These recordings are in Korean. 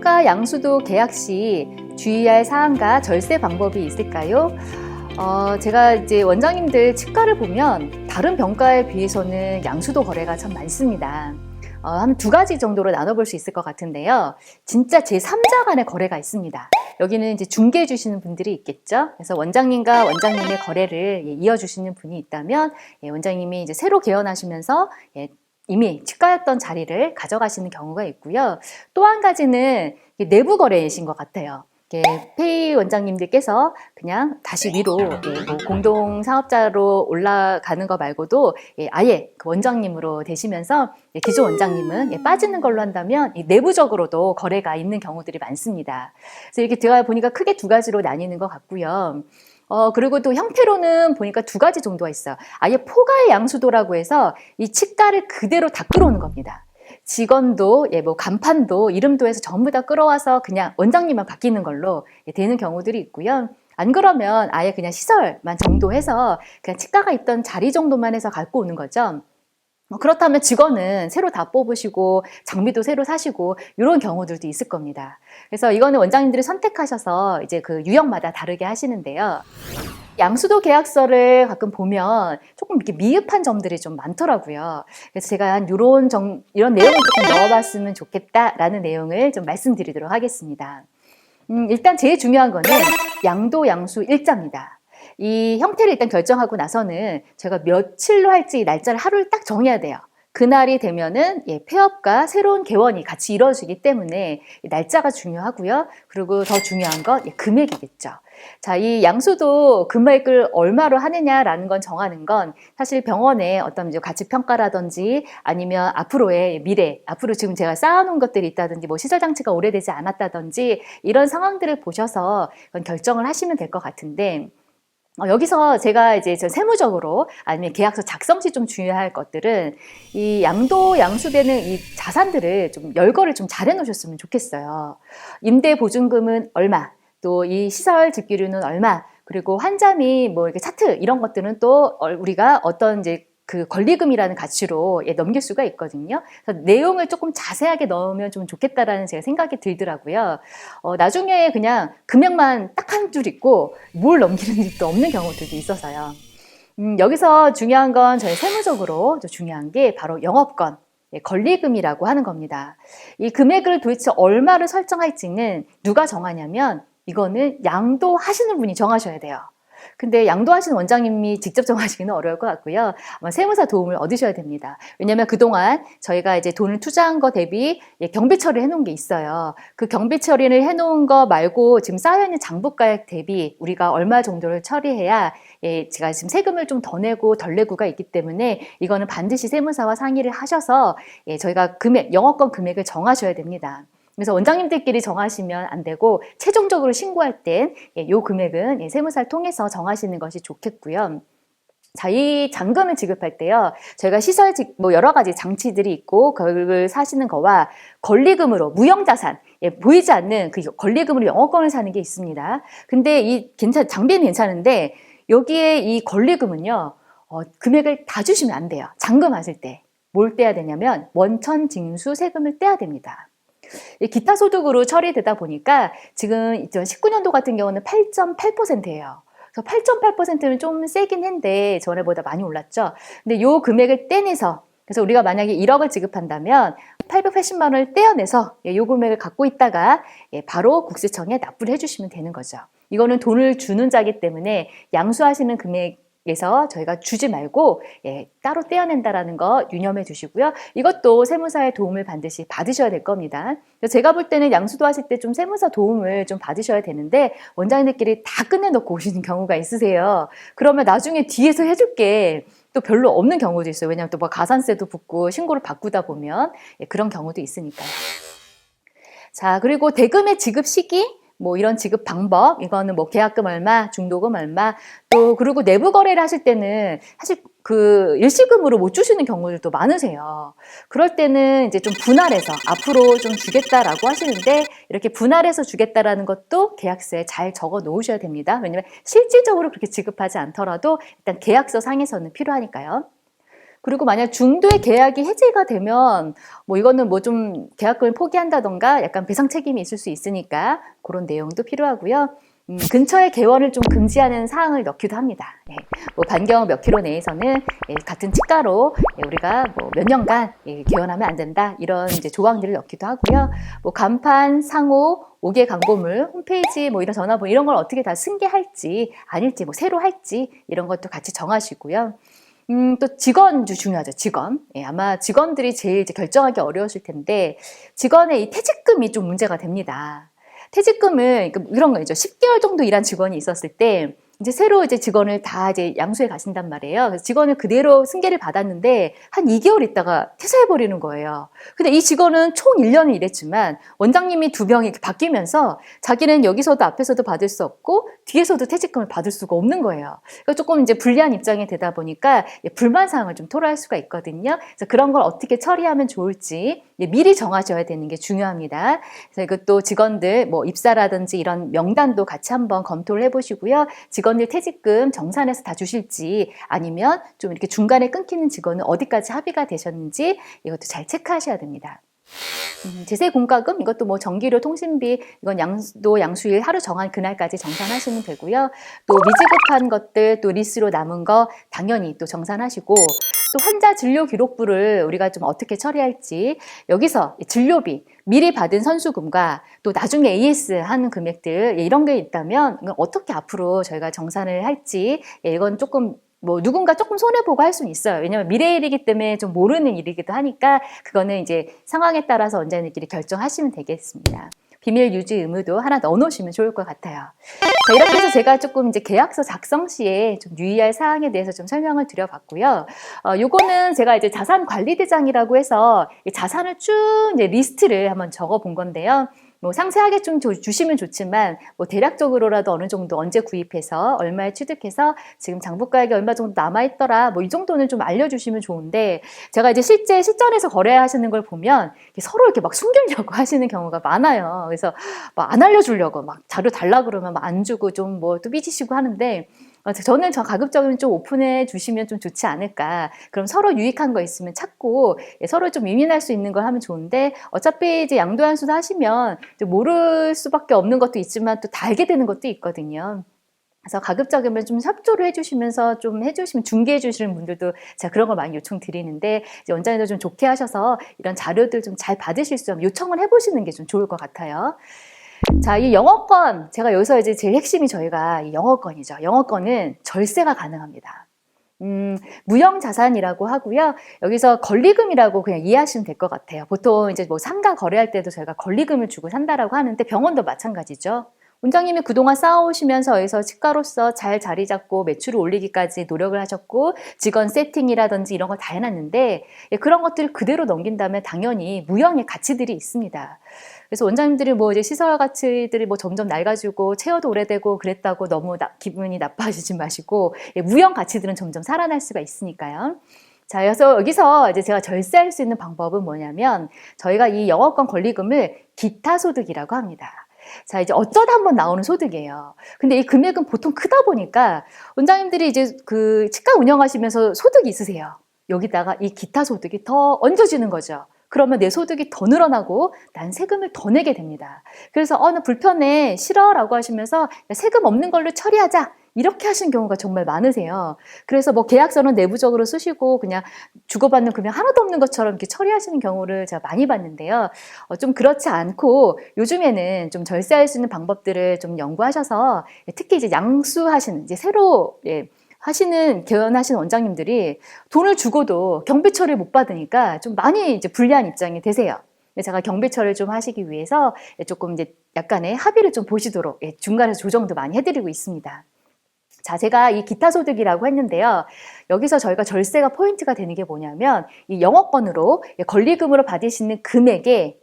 포가 양수도 계약 시 주의할 사항과 절세 방법이 있을까요? 제가 이제 원장님들 치과를 보면 다른 병가에 비해서는 양수도 거래가 참 많습니다. 한 두 가지 정도로 나눠볼 수 있을 것 같은데요. 진짜 제3자 간의 거래가 있습니다. 여기는 이제 중개해 주시는 분들이 있겠죠. 그래서 원장님과 원장님의 거래를 이어주시는 분이 있다면, 원장님이 이제 새로 개원하시면서 이미 치과였던 자리를 가져가시는 경우가 있고요. 또 한 가지는 내부 거래이신 것 같아요. 페이 원장님들께서 그냥 다시 위로 뭐 공동 사업자로 올라가는 거 말고도 아예 그 원장님으로 되시면서 기존 원장님은 빠지는 걸로 한다면 내부적으로도 거래가 있는 경우들이 많습니다. 그래서 이렇게 제가 보니까 크게 두 가지로 나뉘는 것 같고요. 그리고 또 형태로는 보니까 두 가지 정도가 있어요. 아예 포가의 양수도라고 해서 이 치과를 그대로 다 끌어오는 겁니다. 직원도, 뭐 간판도, 이름도 해서 전부 다 끌어와서 그냥 원장님만 바뀌는 걸로 되는 경우들이 있고요. 안 그러면 아예 그냥 시설만 정도 해서 그냥 치과가 있던 자리 정도만 해서 갖고 오는 거죠. 그렇다면 직원은 새로 다 뽑으시고 장비도 새로 사시고 이런 경우들도 있을 겁니다. 그래서 이거는 원장님들이 선택하셔서 이제 그 유형마다 다르게 하시는데요. 양수도 계약서를 가끔 보면 조금 이렇게 미흡한 점들이 좀 많더라고요. 그래서 제가 이런 내용을 조금 넣어봤으면 좋겠다라는 내용을 좀 말씀드리도록 하겠습니다. 일단 제일 중요한 거는 양도 양수 일자입니다. 이 형태를 일단 결정하고 나서는 제가 며칠로 할지 날짜를 하루를 딱 정해야 돼요. 그날이 되면은 폐업과 새로운 개원이 같이 이루어지기 때문에 날짜가 중요하고요. 그리고 더 중요한 건 금액이겠죠. 자, 이 양수도 금액을 얼마로 하느냐라는 건 정하는 건 사실 병원의 어떤 가치 평가라든지 아니면 앞으로의 미래, 앞으로 지금 제가 쌓아놓은 것들이 있다든지 뭐 시설 장치가 오래되지 않았다든지 이런 상황들을 보셔서 결정을 하시면 될 것 같은데, 여기서 제가 이제 세무적으로 아니면 계약서 작성 시 좀 주의할 것들은 이 양도 양수되는 이 자산들을 좀 열거를 좀 잘 해놓으셨으면 좋겠어요. 임대 보증금은 얼마, 또 이 시설 집기료는 얼마, 그리고 환자미 뭐 이렇게 차트 이런 것들은 또 우리가 어떤 이제 그 권리금이라는 가치로 넘길 수가 있거든요. 그래서 내용을 조금 자세하게 넣으면 좀 좋겠다라는 제가 생각이 들더라고요. 나중에 그냥 금액만 딱 한 줄 있고 뭘 넘기는지 또 없는 경우들도 있어서요. 여기서 중요한 건 저희 세무적으로 중요한 게 바로 영업권, 권리금이라고 하는 겁니다. 이 금액을 도대체 얼마를 설정할지는 누가 정하냐면 이거는 양도하시는 분이 정하셔야 돼요. 근데 양도하시는 원장님이 직접 정하시기는 어려울 것 같고요. 아마 세무사 도움을 얻으셔야 됩니다. 왜냐하면 그동안 저희가 이제 돈을 투자한 거 대비 경비 처리를 해놓은 게 있어요. 그 경비 처리를 해놓은 거 말고 지금 쌓여있는 장부가액 대비 우리가 얼마 정도를 처리해야 제가 지금 세금을 좀 더 내고 덜 내고가 있기 때문에 이거는 반드시 세무사와 상의를 하셔서 저희가 영업권 금액을 정하셔야 됩니다. 그래서 원장님들끼리 정하시면 안 되고 최종적으로 신고할 땐 이 금액은 세무사를 통해서 정하시는 것이 좋겠고요. 자, 이 잔금을 지급할 때요. 저희가 뭐 여러 가지 장치들이 있고 그걸 사시는 거와 권리금으로 무형자산, 보이지 않는 그 권리금으로 영업권을 사는 게 있습니다. 근데 장비는 괜찮은데 여기에 이 권리금은요. 금액을 다 주시면 안 돼요. 잔금하실 때. 뭘 떼야 되냐면 원천 징수 세금을 떼야 됩니다. 기타 소득으로 처리되다 보니까 지금 2019년도 같은 경우는 8.8%예요. 그래서 8.8%는 좀 세긴 한데 전에보다 많이 올랐죠. 근데 요 금액을 떼내서 그래서 우리가 만약에 1억을 지급한다면 880만 원을 떼어내서 요 금액을 갖고 있다가 바로 국세청에 납부를 해주시면 되는 거죠. 이거는 돈을 주는 자기 때문에 양수하시는 금액에서 저희가 주지 말고 따로 떼어낸다라는 거 유념해 주시고요. 이것도 세무사의 도움을 반드시 받으셔야 될 겁니다. 제가 볼 때는 양수도 하실 때 좀 세무사 도움을 좀 받으셔야 되는데 원장님들끼리 다 끝내놓고 오시는 경우가 있으세요. 그러면 나중에 뒤에서 해줄 게 또 별로 없는 경우도 있어요. 왜냐하면 또 뭐 가산세도 붙고 신고를 바꾸다 보면 그런 경우도 있으니까요. 자, 그리고 대금의 지급 시기, 뭐 이런 지급 방법, 이거는 뭐 계약금 얼마, 중도금 얼마, 또 그리고 내부 거래를 하실 때는 사실 그 일시금으로 못 주시는 경우들도 많으세요. 그럴 때는 이제 좀 분할해서 앞으로 좀 주겠다라고 하시는데 이렇게 분할해서 주겠다라는 것도 계약서에 잘 적어 놓으셔야 됩니다. 왜냐면 실질적으로 그렇게 지급하지 않더라도 일단 계약서 상에서는 필요하니까요. 그리고 만약 중도에 계약이 해지가 되면 뭐 이거는 뭐 좀 계약금을 포기한다던가 약간 배상 책임이 있을 수 있으니까 그런 내용도 필요하고요. 근처에 개원을 좀 금지하는 사항을 넣기도 합니다. 예, 뭐 반경 몇 킬로 내에서는 같은 치가로 우리가 뭐 몇 년간 개원하면 안 된다 이런 이제 조항들을 넣기도 하고요. 뭐 간판, 상호, 5개 광고물, 홈페이지 뭐 이런 전화번호 이런 걸 어떻게 다 승계할지 아닐지 뭐 새로 할지 이런 것도 같이 정하시고요. 또 직원도 중요하죠. 직원. 예, 아마 직원들이 제일 이제 결정하기 어려우실 텐데 직원의 이 퇴직금이 좀 문제가 됩니다. 퇴직금을 이런 거 있죠. 10개월 정도 일한 직원이 있었을 때 이제 새로 이제 직원을 다 이제 양수해 가신단 말이에요. 그래서 직원을 그대로 승계를 받았는데 한 2개월 있다가 퇴사해 버리는 거예요. 근데 이 직원은 총 1년을 일했지만 원장님이 2명이 바뀌면서 자기는 여기서도 앞에서도 받을 수 없고 뒤에서도 퇴직금을 받을 수가 없는 거예요. 그러니까 조금 이제 불리한 입장이 되다 보니까 불만 사항을 좀 토로할 수가 있거든요. 그래서 그런 걸 어떻게 처리하면 좋을지 미리 정하셔야 되는 게 중요합니다. 그래서 이것도 직원들 뭐 입사라든지 이런 명단도 같이 한번 검토를 해보시고요. 직원들 퇴직금 정산해서 다 주실지 아니면 좀 이렇게 중간에 끊기는 직원은 어디까지 합의가 되셨는지 이것도 잘 체크하셔야 됩니다. 제세 공과금 이것도 뭐 전기료, 통신비 이건 양도 양수일 하루 정한 그날까지 정산하시면 되고요. 또 미지급한 것들 또 리스로 남은 거 당연히 또 정산하시고 또 환자 진료 기록부를 우리가 좀 어떻게 처리할지 여기서 진료비 미리 받은 선수금과 또 나중에 AS 하는 금액들 이런 게 있다면 이건 어떻게 앞으로 저희가 정산을 할지 이건 조금 뭐 누군가 조금 손해보고 할 수는 있어요. 왜냐하면 미래 일이기 때문에 좀 모르는 일이기도 하니까 그거는 이제 상황에 따라서 원장님들끼리 결정하시면 되겠습니다. 비밀 유지 의무도 하나 넣어놓으시면 좋을 것 같아요. 자, 이렇게 해서 제가 조금 이제 계약서 작성 시에 좀 유의할 사항에 대해서 좀 설명을 드려봤고요. 요거는 제가 이제 자산관리대장이라고 해서 자산을 쭉 이제 리스트를 한번 적어 본 건데요. 뭐 상세하게 좀 주시면 좋지만 뭐 대략적으로라도 어느 정도 언제 구입해서 얼마에 취득해서 지금 장부가액이 얼마 정도 남아있더라 뭐 이 정도는 좀 알려주시면 좋은데 제가 이제 실제 실전에서 거래하시는 걸 보면 서로 이렇게 막 숨기려고 하시는 경우가 많아요. 그래서 막 안 알려주려고 막 자료 달라 그러면 막 안 주고 좀 뭐 또 삐지시고 하는데 저는 가급적이면 좀 오픈해 주시면 좀 좋지 않을까. 그럼 서로 유익한 거 있으면 찾고 서로 좀 유인할 수 있는 걸 하면 좋은데 어차피 이제 양도한수도 하시면 모를 수밖에 없는 것도 있지만 또 다 알게 되는 것도 있거든요. 그래서 가급적이면 좀 협조를 해주시면서 좀 해주시면 중개해 주시는 분들도 제가 그런 걸 많이 요청드리는데 이제 원장님도 좀 좋게 하셔서 이런 자료들 좀 잘 받으실 수 있도록 요청을 해보시는 게 좀 좋을 것 같아요. 자, 이 영어권, 제가 여기서 이제 제일 핵심이 저희가 이 영어권이죠. 영어권은 절세가 가능합니다. 무형자산이라고 하고요. 여기서 권리금이라고 그냥 이해하시면 될 것 같아요. 보통 이제 뭐 상가 거래할 때도 저희가 권리금을 주고 산다라고 하는데 병원도 마찬가지죠. 원장님이 그동안 쌓아오시면서 여기서 치과로서 잘 자리 잡고 매출을 올리기까지 노력을 하셨고 직원 세팅이라든지 이런 거 다 해놨는데 그런 것들을 그대로 넘긴다면 당연히 무형의 가치들이 있습니다. 그래서 원장님들이 뭐 이제 시설 가치들이 뭐 점점 낡아지고 체어도 오래되고 그랬다고 너무 기분이 나빠지지 마시고 무형 가치들은 점점 살아날 수가 있으니까요. 자, 그래서 여기서 이제 제가 절세할 수 있는 방법은 뭐냐면 저희가 이 영업권 권리금을 기타 소득이라고 합니다. 자, 이제 어쩌다 한번 나오는 소득이에요. 근데 이 금액은 보통 크다 보니까 원장님들이 이제 그 치과 운영하시면서 소득이 있으세요. 여기다가 이 기타 소득이 더 얹어지는 거죠. 그러면 내 소득이 더 늘어나고 난 세금을 더 내게 됩니다. 그래서 나 불편해, 싫어 라고 하시면서 세금 없는 걸로 처리하자 이렇게 하시는 경우가 정말 많으세요. 그래서 뭐 계약서는 내부적으로 쓰시고 그냥 주고받는 금액 하나도 없는 것처럼 이렇게 처리하시는 경우를 제가 많이 봤는데요. 좀 그렇지 않고 요즘에는 좀 절세할 수 있는 방법들을 좀 연구하셔서 특히 이제 양수하시는 이제 새로 하시는 개원하시는 원장님들이 돈을 주고도 경비처리를 못 받으니까 좀 많이 이제 불리한 입장이 되세요. 제가 경비처리를 좀 하시기 위해서 조금 이제 약간의 합의를 좀 보시도록 중간에서 조정도 많이 해드리고 있습니다. 자, 제가 이 기타 소득이라고 했는데요. 여기서 저희가 절세가 포인트가 되는 게 뭐냐면 이 영업권으로 권리금으로 받으시는 금액에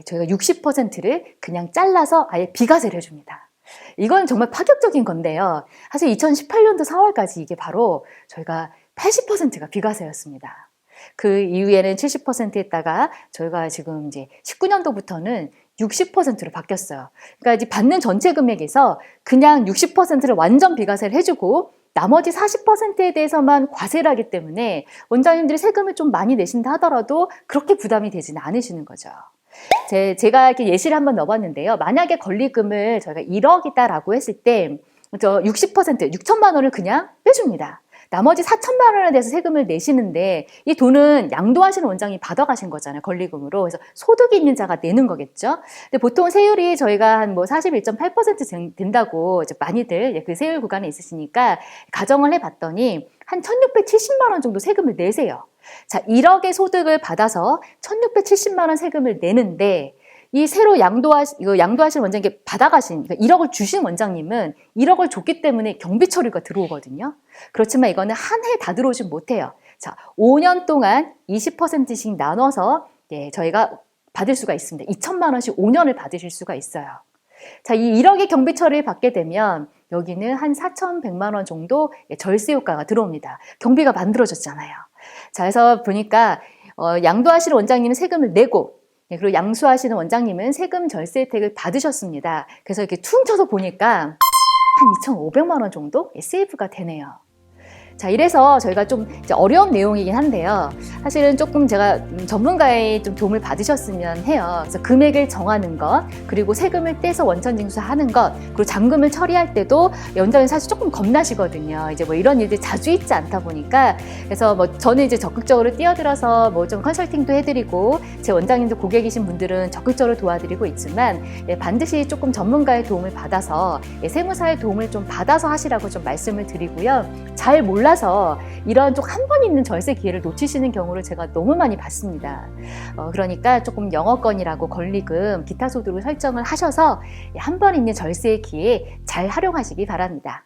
저희가 60%를 그냥 잘라서 아예 비과세를 해줍니다. 이건 정말 파격적인 건데요. 사실 2018년도 4월까지 이게 바로 저희가 80%가 비과세였습니다. 그 이후에는 70% 했다가 저희가 지금 이제 19년도부터는 60%로 바뀌었어요. 그러니까 이제 받는 전체 금액에서 그냥 60%를 완전 비과세를 해주고 나머지 40%에 대해서만 과세를 하기 때문에 원장님들이 세금을 좀 많이 내신다 하더라도 그렇게 부담이 되지는 않으시는 거죠. 제가 이렇게 예시를 한번 넣어봤는데요. 만약에 권리금을 저희가 1억이다라고 했을 때, 60%, 6천만 원을 그냥 빼줍니다. 나머지 4천만 원에 대해서 세금을 내시는데 이 돈은 양도하시는 원장이 받아가신 거잖아요. 권리금으로. 그래서 소득이 있는 자가 내는 거겠죠. 근데 보통 세율이 저희가 한 뭐 41.8% 된다고 이제 많이들 그 세율 구간에 있으시니까 가정을 해봤더니 한 1,670만 원 정도 세금을 내세요. 자, 1억의 소득을 받아서 1,670만 원 세금을 내는데 이 새로 양도하신 원장님께 받아가신, 그러니까 1억을 주신 원장님은 1억을 줬기 때문에 경비 처리가 들어오거든요. 그렇지만 이거는 한 해 다 들어오진 못해요. 자, 5년 동안 20%씩 나눠서 저희가 받을 수가 있습니다. 2천만 원씩 5년을 받으실 수가 있어요. 자, 이 1억의 경비 처리를 받게 되면 여기는 한 4,100만 원 정도 절세 효과가 들어옵니다. 경비가 만들어졌잖아요. 자, 그래서 보니까 양도하시는 원장님은 세금을 내고 그리고 양수하시는 원장님은 세금 절세 혜택을 받으셨습니다. 그래서 이렇게 퉁 쳐서 보니까 한 2,500만 원 정도 세이브가 되네요. 자, 이래서 저희가 좀 어려운 내용이긴 한데요. 사실은 조금 제가 전문가의 좀 도움을 받으셨으면 해요. 그래서 금액을 정하는 것, 그리고 세금을 떼서 원천 징수하는 것, 그리고 잔금을 처리할 때도 원장님 사실 조금 겁나시거든요. 이제 뭐 이런 일들이 자주 있지 않다 보니까. 그래서 뭐 저는 이제 적극적으로 뛰어들어서 뭐 좀 컨설팅도 해드리고, 제 원장님도 고객이신 분들은 적극적으로 도와드리고 있지만, 반드시 조금 전문가의 도움을 받아서, 세무사의 도움을 좀 받아서 하시라고 좀 말씀을 드리고요. 잘 몰라서 이런 좀 한 번 있는 절세 기회를 놓치시는 경우를 제가 너무 많이 봤습니다. 그러니까 조금 영업권이라고 권리금, 기타 소득을 설정을 하셔서 한 번 있는 절세의 기회 잘 활용하시기 바랍니다.